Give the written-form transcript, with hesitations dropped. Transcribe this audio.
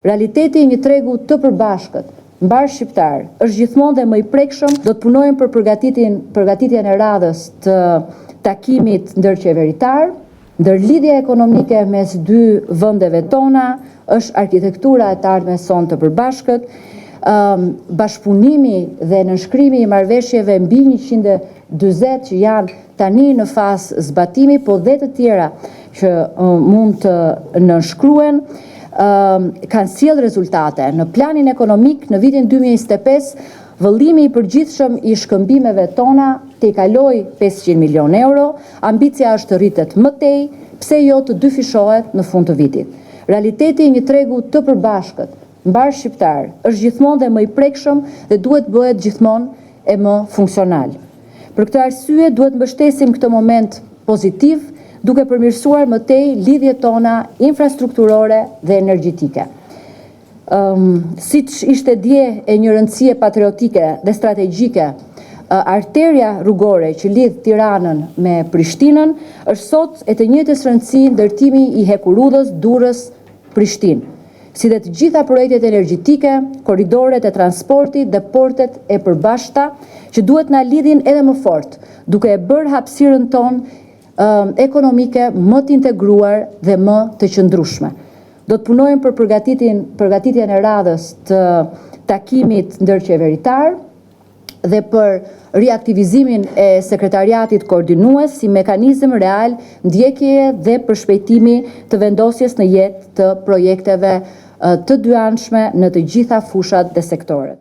Realiteti i një tregu të përbashkët, mbar shqiptar, është gjithmonë dhe më i prekshëm. Do të punojmë për përgatitjen e radhës të takimit ndërqeveritar. Ndërlidhja ekonomike mes dy vendeve tona është arkitektura e të ardhmes sonë të përbashkët. Bashkëpunimi dhe nënshkrimi i marrëveshjeve mbi 140 që janë tani në fazë zbatimi, po dhe të tjera që mund të nënshkruen, kanë sjell rezultate. Në planin ekonomik, në vitin 2025, vëllimi i përgjithshëm i shkëmbimeve tona të i kaloj 500 milion euro, ambicia është të rritet më tej, pse jo të dyfishohet në fund të vitit. Realiteti i një tregu të përbashkët, mbar shqiptar, është gjithmonë dhe më i prekshëm dhe duhet bëhet gjithmonë e më funksional. Për këtë arsye duhet mbështesim këtë moment pozitiv, duke përmirësuar më tej lidhjet tona infrastrukturore dhe energjetike. Siç ishte dje e një rëndësie patriotike dhe strategjike, arterja rrugore që lidh Tiranën me Prishtinën është sot e të njëjtës rëndësi ndërtimi i Hekurudhës, Durrës, Prishtinë, si dhe të gjitha projektet energjetike, korridoret e transportit dhe portet e përbashkëta që duhet na lidhin edhe më fort, duke e bërë hapësirën tonë ekonomike më të integruar dhe më të qëndrueshme. Do të punojmë për përgatitjen e radhës të takimit ndërqeveritar dhe për riaktivizimin e sekretariatit koordinues si mekanizëm real ndjekjeje dhe përshpejtimi të vendosjes në jetë të projekteve të dyanshme në të gjitha fushat dhe sektoret.